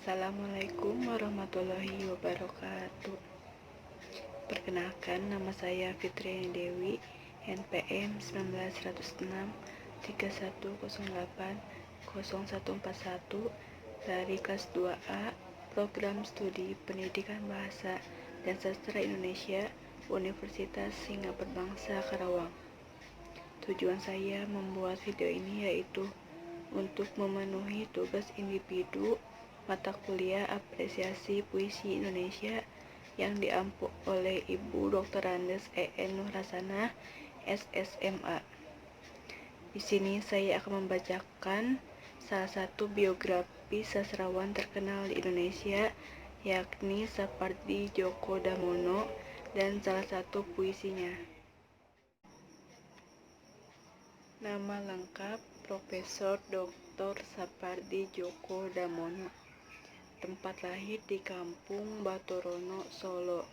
Assalamualaikum warahmatullahi wabarakatuh. Perkenalkan, nama saya Fitri Dewi, NPM 19106 3108 0141 dari kelas 2A Program Studi Pendidikan Bahasa dan Sastra Indonesia Universitas Singapura Bangsa Karawang. Tujuan saya membuat video ini yaitu untuk memenuhi tugas individu mata kuliah apresiasi puisi Indonesia yang diampu oleh Ibu Dr. Andes E.N. Nurhasanah, SSMA. Di sini saya akan membacakan salah satu biografi sastrawan terkenal di Indonesia, yakni Sapardi Djoko Damono, dan salah satu puisinya. Nama lengkap Profesor Dr. Sapardi Djoko Damono. Tempat lahir di Kampung Batorono, Solo.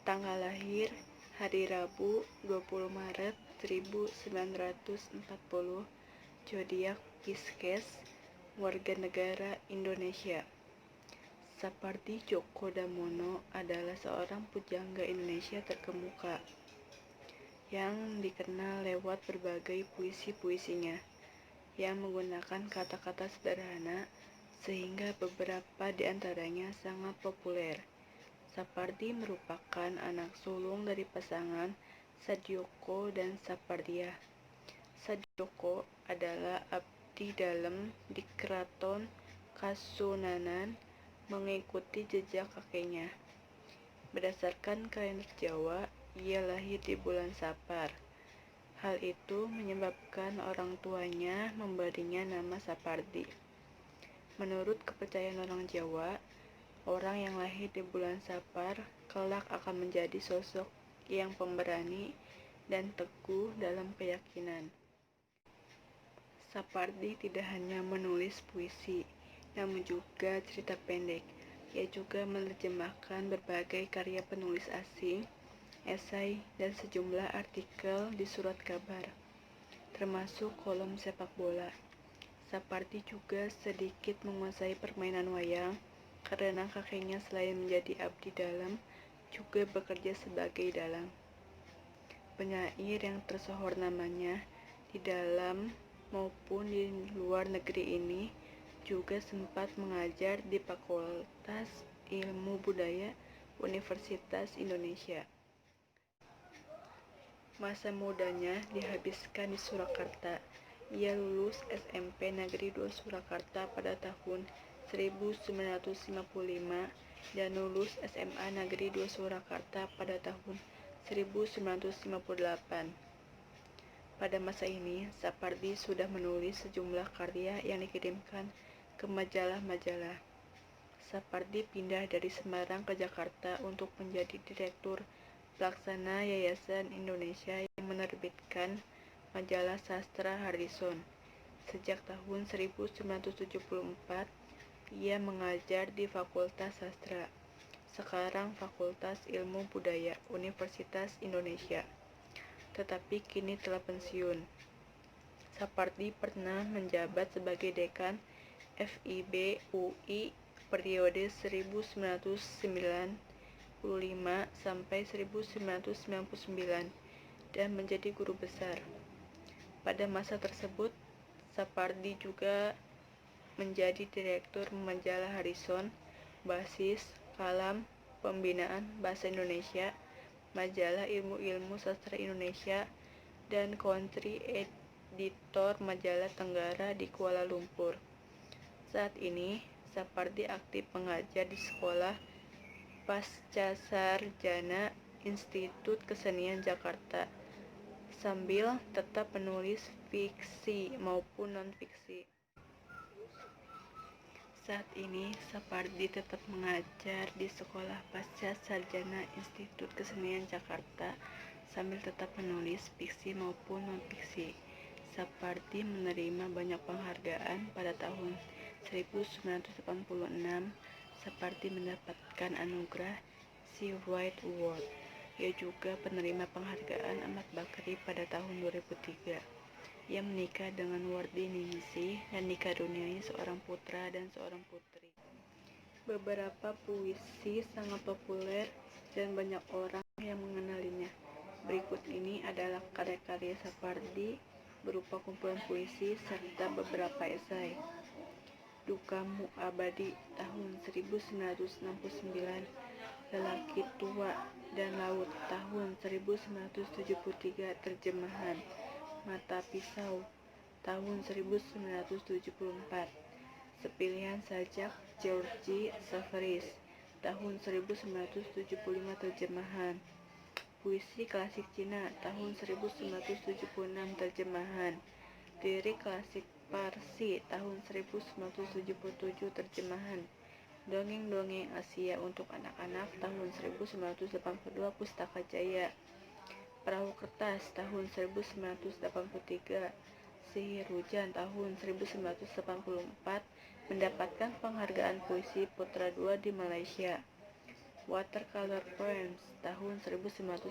Tanggal lahir hari Rabu 20 Maret 1940. Zodiak Pisces. Warga negara Indonesia. Sapardi Djoko Damono adalah seorang pujangga Indonesia terkemuka yang dikenal lewat berbagai puisi-puisinya yang menggunakan kata-kata sederhana sehingga beberapa di antaranya sangat populer. Sapardi merupakan anak sulung dari pasangan Sadjoko dan Sapardiah. Sadjoko adalah abdi dalam di Keraton Kasunanan mengikuti jejak kakeknya. Berdasarkan kalender Jawa, ia lahir di bulan Sapar. Hal itu menyebabkan orang tuanya memberinya nama Sapardi. Menurut kepercayaan orang Jawa, orang yang lahir di bulan Sapar kelak akan menjadi sosok yang pemberani dan teguh dalam keyakinan. Sapardi tidak hanya menulis puisi, namun juga cerita pendek. Ia juga menerjemahkan berbagai karya penulis asing, esai, dan sejumlah artikel di surat kabar, termasuk kolom sepak bola. Sapardi juga sedikit menguasai permainan wayang, karena kakeknya selain menjadi abdi dalam, juga bekerja sebagai dalang. Penyair yang tersohor namanya di dalam maupun di luar negeri ini juga sempat mengajar di Fakultas Ilmu Budaya Universitas Indonesia. Masa mudanya dihabiskan di Surakarta. Ia lulus SMP Negeri 2 Surakarta pada tahun 1955 dan lulus SMA Negeri 2 Surakarta pada tahun 1958. Pada masa ini, Sapardi sudah menulis sejumlah karya yang dikirimkan ke majalah-majalah. Sapardi pindah dari Semarang ke Jakarta untuk menjadi direktur pelaksana Yayasan Indonesia yang menerbitkan majalah sastra Harrison. Sejak tahun 1974, ia mengajar di Fakultas Sastra, sekarang Fakultas Ilmu Budaya Universitas Indonesia, tetapi kini telah pensiun. Sapardi pernah menjabat sebagai dekan FIB UI periode 1995 sampai 1999 dan menjadi guru besar. Pada masa tersebut, Sapardi juga menjadi direktur majalah Harrison, Basis, Kalam, Pembinaan Bahasa Indonesia, majalah Ilmu-Ilmu Sastra Indonesia, dan country editor majalah Tenggara di Kuala Lumpur. Saat ini, Sapardi aktif mengajar di Sekolah Pascasarjana Institut Kesenian Jakarta, sambil tetap menulis fiksi maupun non-fiksi. Saat ini, Sapardi tetap mengajar di Sekolah Pascasarjana Institut Kesenian Jakarta, sambil tetap menulis fiksi maupun non-fiksi. Sapardi menerima banyak penghargaan. Pada tahun 1986, Sapardi mendapatkan anugerah Sea White Award. Ia juga penerima penghargaan Ahmad Bakri pada tahun 2003. Ia menikah dengan Wardi Ningsih dan dikaruniai seorang putra dan seorang putri. Beberapa puisi sangat populer dan banyak orang yang mengenalinya. Berikut ini adalah karya-karya Sapardi berupa kumpulan puisi serta beberapa esai. Dukamu Abadi tahun 1969, Lelaki Tua dan Laut tahun 1973 terjemahan, Mata Pisau tahun 1974, Sepilihan Sajak Georgie Safaris tahun 1975 terjemahan, Puisi Klasik Cina tahun 1976 terjemahan, Lirik Klasik Parsi tahun 1977 terjemahan, Dongeng-dongeng Asia untuk anak-anak tahun 1982 Pustaka Jaya, Perahu Kertas tahun 1983, Sihir Hujan tahun 1984 mendapatkan penghargaan puisi Putra II di Malaysia, Watercolor Poems tahun 1986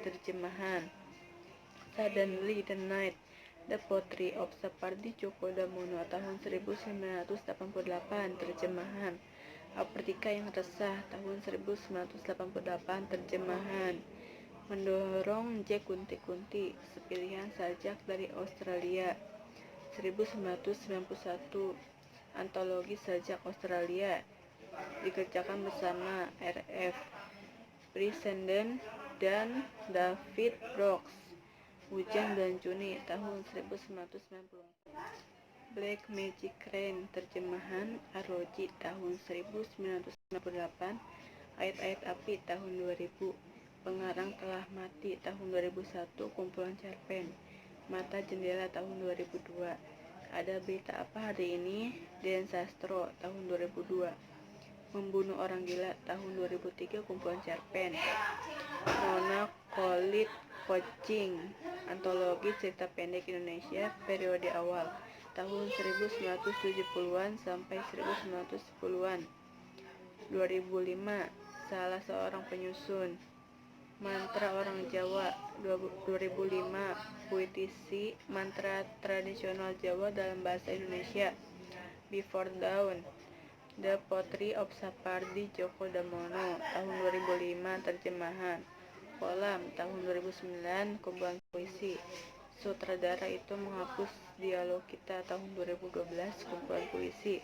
terjemahan, Suddenly the Night, The Poetry of Sapardi Djoko Damono tahun 1988 terjemahan, Afrika yang Resah tahun 1988 terjemahan, Mendorong J. Kunti-Kunti, Sepilihan Sajak dari Australia 1991, Antologi Sajak Australia dikerjakan bersama R.F. Brissenden dan David Brooks, Hujan Bulan Juni tahun 1994, Black Magic Rain terjemahan Aroji tahun 1998, Ayat-ayat Api tahun 2000, Pengarang Telah Mati tahun 2001 kumpulan cerpen, Mata Jendela tahun 2002, Ada Berita Apa Hari Ini, Den Sastro tahun 2002, Membunuh Orang Gila tahun 2003 kumpulan cerpen, Nona Kolit Kocing, Antologi Cerita Pendek Indonesia periode awal tahun 1970-an sampai 1910-an, 2005, Salah Seorang Penyusun, Mantra Orang Jawa 2005, Puisi Mantra Tradisional Jawa dalam Bahasa Indonesia, Before Dawn, The Poetry of Sapardi Djoko Damono tahun 2005 terjemahan, Kolam tahun 2009 kumpulan puisi, Sutradara Itu Menghapus Dialog Kita tahun 2012 kumpulan puisi,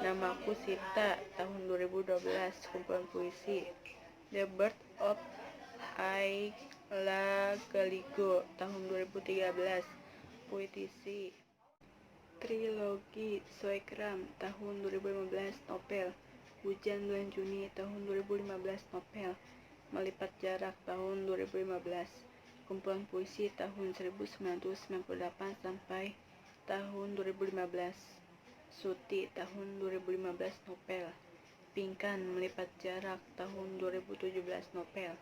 Namaku Sita tahun 2012 kumpulan puisi, The Birth of Ayla Galigo tahun 2013 puisi, Trilogi Soekram tahun 2015 novel, Hujan Bulan Juni tahun 2015 novel, Melipat Jarak tahun 2015 kumpulan puisi tahun 1998 sampai tahun 2015, Suti tahun 2015 novel, Pingkan Melipat Jarak tahun 2017 novel,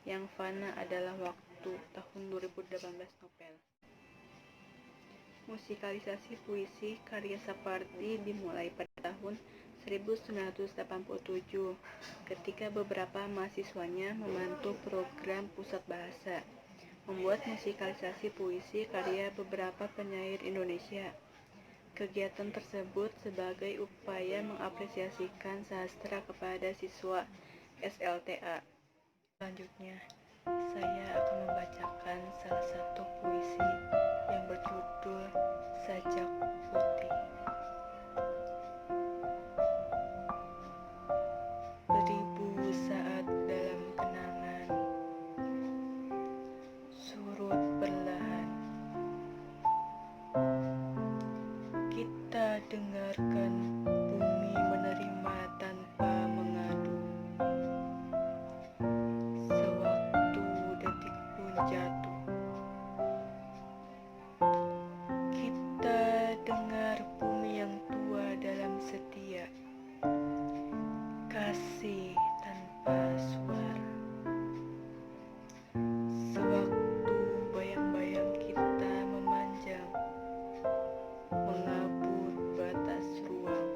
Yang Fana Adalah Waktu tahun 2018 novel. Musikalisasi puisi karya Sapardi dimulai pada tahun 1987 ketika beberapa mahasiswanya membantu program Pusat Bahasa membuat musikalisasi puisi karya beberapa penyair Indonesia. Kegiatan tersebut sebagai upaya mengapresiasikan sastra kepada siswa SLTA. Selanjutnya, saya akan membacakan salah satu puisi yang berjudul Sajak Putih. Beribu saat dalam kenangan surut perlahan, kita dengarkan bumi menerima tanpa mengadu, sewaktu detik pun jatuh. Kita dengar bumi yang tua dalam setia, kasih tanpa suara. Sewaktu bayang-bayang kita memanjang, mengabut batas ruang,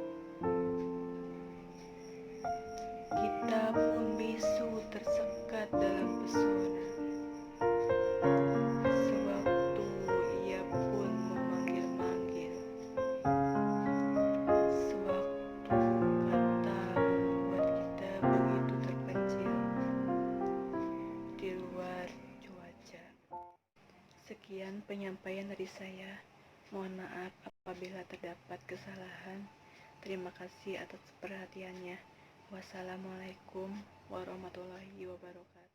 Sekian penyampaian dari saya. Mohon maaf apabila terdapat kesalahan. Terima kasih atas perhatiannya. Wassalamualaikum warahmatullahi wabarakatuh.